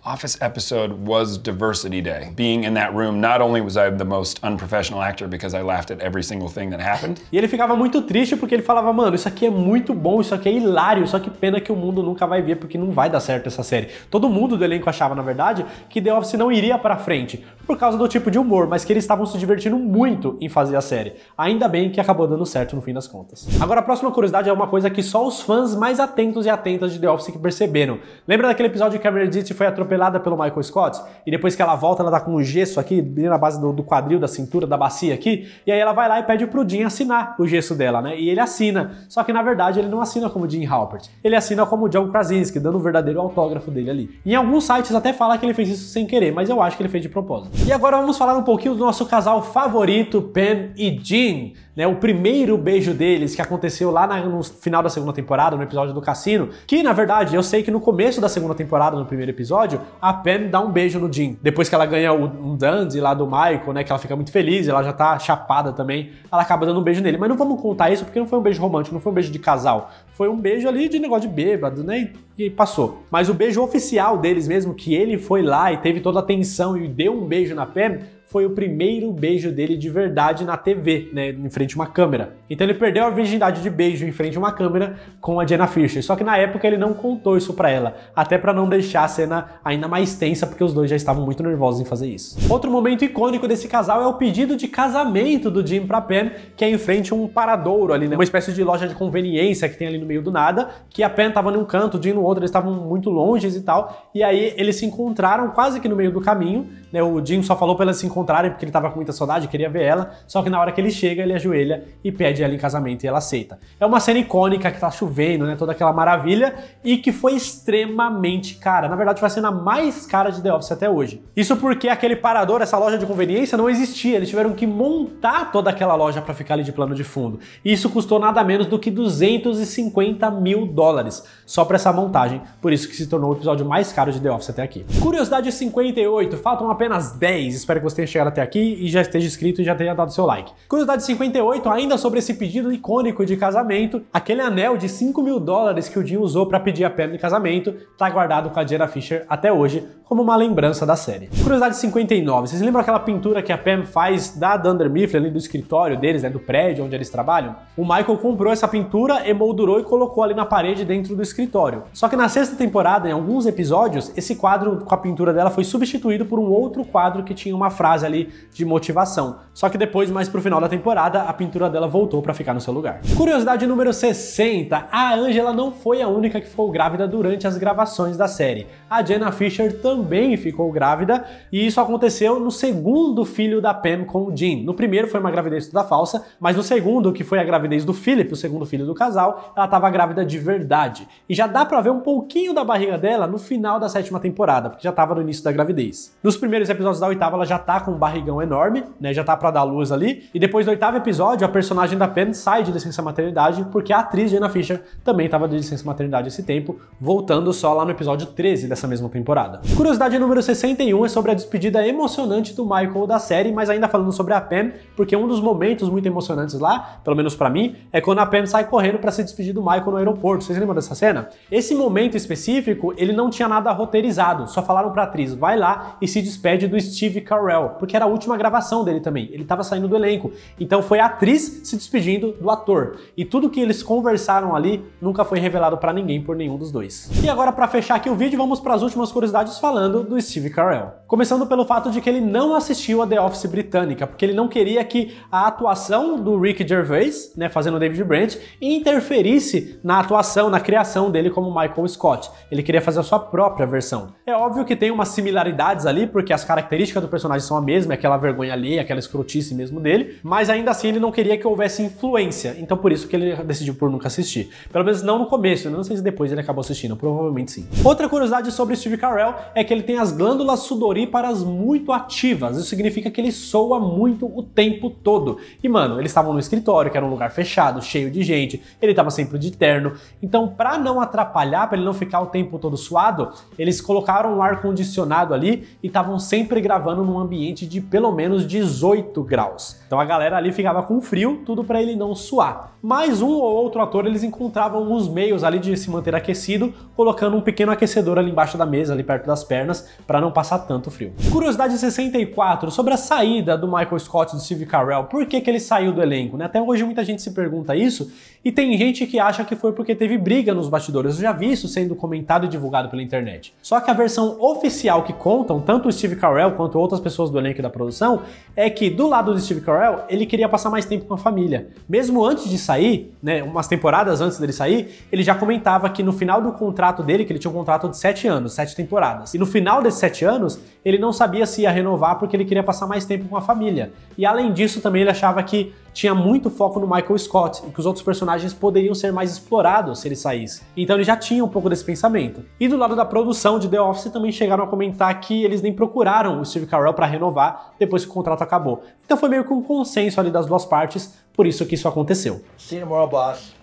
Office episode was Diversity Day. Being in that room, not only was I the most unprofessional actor because I laughed at every single thing that happened. E ele ficava muito triste porque ele falava, mano, isso aqui é muito bom, isso aqui é hilário, só que pena que o mundo nunca vai ver porque não vai dar certo essa série. Todo mundo do elenco achava, na verdade, que The Office não iria pra frente por causa do tipo de humor, mas que eles estavam se divertindo muito em fazer a série. Ainda bem que acabou dando certo no fim das contas. Agora a próxima curiosidade é uma coisa que só os fãs mais atentos e atentas de The Office que perceberam. Lembra daquele episódio que a Meredith foi atropelada pelo Michael Scott? E depois que ela volta, ela tá com um gesso aqui, bem na base do quadril, da cintura, da bacia aqui, e aí ela vai lá e pede pro Jim assinar o gesso dela, né? E ele assina. Só que na verdade ele não assina como Jim Halpert, ele assina como John Krasinski, dando o verdadeiro autógrafo dele ali. Em alguns sites até fala que ele fez isso sem querer, mas eu acho que ele fez de propósito. E agora vamos falar um pouquinho do nosso casal favorito, Pam e Jim, né? O primeiro beijo deles que aconteceu lá no final da segunda temporada, no episódio do cassino, que na verdade eu sei que no começo da segunda temporada, no primeiro episódio, a Pam dá um beijo no Jim. Depois que ela ganha um dandy lá do Michael, né, que ela fica muito feliz, ela já tá chapada também, ela acaba dando um beijo nele. Mas não vamos contar isso porque não foi um beijo romântico, não foi um beijo de casal. Foi um beijo ali de negócio de bêbado, né, e passou. Mas o beijo oficial deles mesmo, que ele foi lá e teve toda a atenção e deu um beijo na Pam, foi o primeiro beijo dele de verdade na TV, né, em frente a uma câmera. Então ele perdeu a virgindade de beijo em frente a uma câmera com a Jenna Fischer, só que na época ele não contou isso pra ela, até pra não deixar a cena ainda mais tensa, porque os dois já estavam muito nervosos em fazer isso. Outro momento icônico desse casal é o pedido de casamento do Jim pra Pam, que é em frente a um paradouro ali, né, uma espécie de loja de conveniência que tem ali no meio do nada, que a Pam tava num canto, o Jim no outro, eles estavam muito longe e tal, e aí eles se encontraram quase que no meio do caminho, né, o Jim só falou pra eles se encontrarem porque ele tava com muita saudade, queria ver ela, só que na hora que ele chega, ele ajoelha e pede ela em casamento e ela aceita. É uma cena icônica que tá chovendo, né, toda aquela maravilha, e que foi extremamente cara. Na verdade, foi a cena mais cara de The Office até hoje. Isso porque aquele parador, essa loja de conveniência, não existia. Eles tiveram que montar toda aquela loja pra ficar ali de plano de fundo. E isso custou nada menos do que 250 mil dólares só pra essa montagem. Por isso que se tornou o episódio mais caro de The Office até aqui. Curiosidade 58, faltam apenas 10. Espero que você tenha chegado até aqui e já esteja inscrito e já tenha dado seu like. Curiosidade 58, ainda sobre esse pedido icônico de casamento, aquele anel de 5 mil dólares que o Jim usou para pedir a Pam em casamento tá guardado com a Jenna Fischer até hoje como uma lembrança da série. Curiosidade 59, vocês lembram aquela pintura que a Pam faz da Dunder Mifflin ali do escritório deles, né, do prédio onde eles trabalham? O Michael comprou essa pintura, emoldurou e colocou ali na parede dentro do escritório. Só que na sexta temporada, em alguns episódios, esse quadro com a pintura dela foi substituído por um outro quadro que tinha uma frase ali de motivação. Só que depois, mais pro final da temporada, a pintura dela voltou pra ficar no seu lugar. Curiosidade número 60. A Angela não foi a única que ficou grávida durante as gravações da série. A Jenna Fischer também ficou grávida, e isso aconteceu no segundo filho da Pam com o Jim. No primeiro foi uma gravidez toda falsa, mas no segundo, que foi a gravidez do Philip, o segundo filho do casal, ela tava grávida de verdade. E já dá pra ver um pouquinho da barriga dela no final da sétima temporada, porque já tava no início da gravidez. Nos primeiros episódios da oitava, ela já tá com um barrigão enorme, né, já tá pra dar luz ali, e depois do oitavo episódio, a personagem da Pam sai de licença maternidade, porque a atriz Jenna Fischer também tava de licença maternidade esse tempo, voltando só lá no episódio 13 dessa mesma temporada. Curiosidade número 61 é sobre a despedida emocionante do Michael da série, mas ainda falando sobre a Pam, porque um dos momentos muito emocionantes lá, pelo menos pra mim, é quando a Pam sai correndo pra se despedir do Michael no aeroporto. Vocês lembram dessa cena? Esse momento específico, ele não tinha nada roteirizado, só falaram pra atriz, vai lá e se despede do Steve Carell, porque era a última gravação dele também, ele tava saindo do elenco, então foi a atriz se despedindo do ator, e tudo que eles conversaram ali nunca foi revelado pra ninguém por nenhum dos dois. E agora, pra fechar aqui o vídeo, vamos pras últimas curiosidades falando do Steve Carell. Começando pelo fato de que ele não assistiu a The Office britânica, porque ele não queria que a atuação do Ricky Gervais, né, fazendo o David Brent, interferisse na atuação, na criação dele como Michael Scott. Ele queria fazer a sua própria versão. É óbvio que tem umas similaridades ali, porque as características do personagem são a mesma, aquela vergonha alheia, aquela escrotice mesmo dele, mas ainda assim ele não queria que houvesse influência, então por isso que ele decidiu por nunca assistir. Pelo menos não no começo, não sei se depois ele acabou assistindo, provavelmente sim. Outra curiosidade sobre Steve Carell é que ele tem as glândulas sudoríparas muito ativas, isso significa que ele soa muito o tempo todo. E mano, eles estavam no escritório, que era um lugar fechado, cheio de gente, ele estava sempre de terno, então pra não atrapalhar, pra ele não ficar o tempo todo suado, eles colocaram um ar-condicionado ali e estavam sempre gravando num ambiente ambiente de pelo menos 18 graus. Então a galera ali ficava com frio, tudo para ele não suar. Mas um ou outro ator, eles encontravam os meios ali de se manter aquecido, colocando um pequeno aquecedor ali embaixo da mesa, ali perto das pernas, para não passar tanto frio. Curiosidade 64, sobre a saída do Michael Scott e do Steve Carell. Por que ele saiu do elenco, né? Até hoje muita gente se pergunta isso, e tem gente que acha que foi porque teve briga nos bastidores. Eu já vi isso sendo comentado e divulgado pela internet. Só que a versão oficial que contam, tanto o Steve Carell quanto outras pessoas do elenco e da produção, é que do lado do Steve Carell, ele queria passar mais tempo com a família. Mesmo antes de sair, né, umas temporadas antes dele sair, ele já comentava que no final do contrato dele, que ele tinha um contrato de 7 anos, 7 temporadas, e no final desses 7 anos, ele não sabia se ia renovar porque ele queria passar mais tempo com a família. E além disso, também ele achava que tinha muito foco no Michael Scott e que os outros personagens poderiam ser mais explorados se ele saísse. Então ele já tinha um pouco desse pensamento. E do lado da produção de The Office também chegaram a comentar que eles nem procuraram o Steve Carell para renovar depois que o contrato acabou. Então foi meio que um consenso ali das duas partes, por isso que isso aconteceu. See you tomorrow, boss.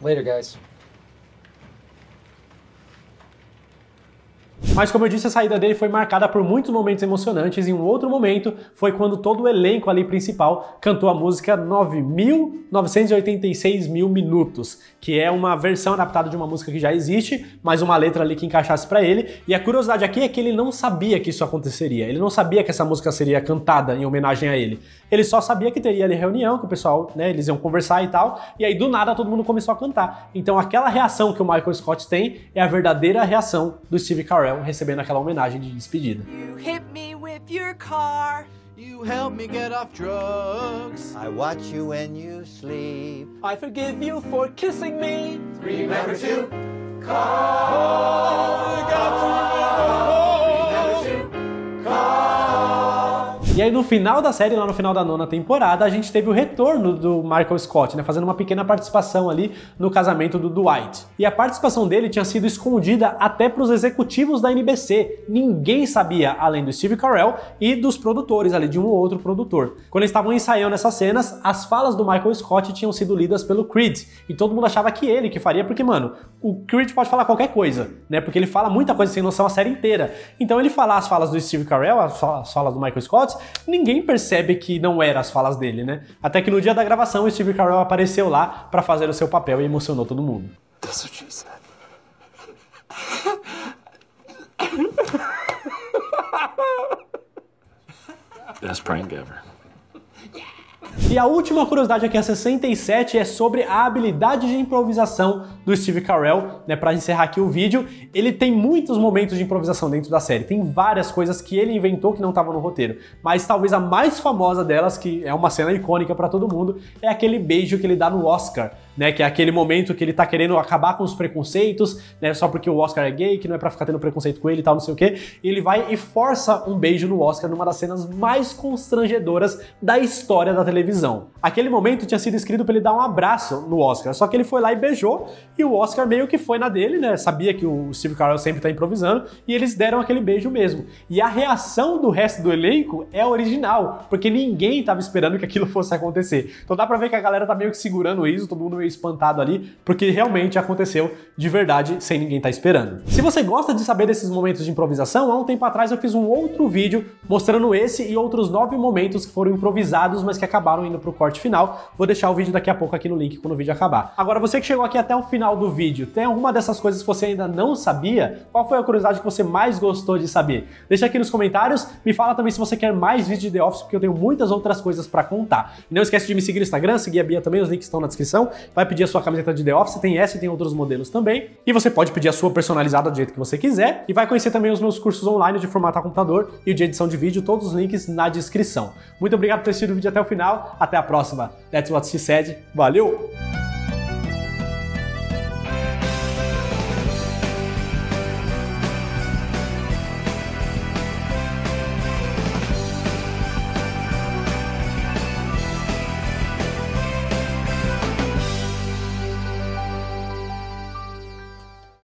Later, guys. Mas como eu disse, a saída dele foi marcada por muitos momentos emocionantes e um outro momento foi quando todo o elenco ali principal cantou a música 9.986 minutos, que é uma versão adaptada de uma música que já existe, mas uma letra ali que encaixasse pra ele. E a curiosidade aqui é que ele não sabia que isso aconteceria, ele não sabia que essa música seria cantada em homenagem a ele. Ele só sabia que teria ali reunião, que o pessoal, né, eles iam conversar e tal, e aí do nada todo mundo começou a cantar. Então aquela reação que o Michael Scott tem é a verdadeira reação do Steve Carell recebendo aquela homenagem de despedida. You hit me with your car. You help me get off drugs. I watch you when you sleep. I forgive you for kissing me. Remember to E aí no final da série, lá no final da 9ª temporada, a gente teve o retorno do Michael Scott, né, fazendo uma pequena participação ali no casamento do Dwight. E a participação dele tinha sido escondida até para os executivos da NBC. Ninguém sabia, além do Steve Carell e dos produtores ali, de um ou outro produtor. Quando eles estavam ensaiando essas cenas, as falas do Michael Scott tinham sido lidas pelo Creed. E todo mundo achava que ele que faria, porque, mano, o Creed pode falar qualquer coisa, né, porque ele fala muita coisa sem noção a série inteira. Então ele falar as falas do Steve Carell, as falas do Michael Scott, ninguém percebe que não eram as falas dele, né? Até que no dia da gravação o Steve Carell apareceu lá pra fazer o seu papel e emocionou todo mundo. That's what she said. Best prank ever. E a última curiosidade aqui, a 67, é sobre a habilidade de improvisação do Steve Carell, né? Pra encerrar aqui o vídeo, ele tem muitos momentos de improvisação dentro da série, tem várias coisas que ele inventou que não estavam no roteiro, mas talvez a mais famosa delas, que é uma cena icônica pra todo mundo, é aquele beijo que ele dá no Oscar, né? Que é aquele momento que ele tá querendo acabar com os preconceitos, né? Só porque o Oscar é gay, que não é pra ficar tendo preconceito com ele e tal, não sei o quê. E ele vai e força um beijo no Oscar numa das cenas mais constrangedoras da história da televisão. Aquele momento tinha sido escrito pra ele dar um abraço no Oscar, só que ele foi lá e beijou, e o Oscar meio que foi na dele, né? Sabia que o Steve Carell sempre tá improvisando, e eles deram aquele beijo mesmo. E a reação do resto do elenco é original, porque ninguém tava esperando que aquilo fosse acontecer. Então dá pra ver que a galera tá meio que segurando isso, todo mundo meio espantado ali, porque realmente aconteceu de verdade, sem ninguém tá esperando. Se você gosta de saber desses momentos de improvisação, há um tempo atrás eu fiz um outro vídeo mostrando esse e outros 9 momentos que foram improvisados, mas que acabaram indo pro corte final. Vou deixar o vídeo daqui a pouco aqui no link quando o vídeo acabar. Agora, você que chegou aqui até o final do vídeo, tem alguma dessas coisas que você ainda não sabia? Qual foi a curiosidade que você mais gostou de saber? Deixa aqui nos comentários, me fala também se você quer mais vídeos de The Office, porque eu tenho muitas outras coisas pra contar. E não esquece de me seguir no Instagram, seguir a Bia também, os links estão na descrição. Vai pedir a sua camiseta de The Office, tem essa e tem outros modelos também. E você pode pedir a sua personalizada do jeito que você quiser. E vai conhecer também os meus cursos online de formatar computador e de edição de vídeo, todos os links na descrição. Muito obrigado por ter assistido o vídeo até o final. Até a próxima. That's what she said. Valeu!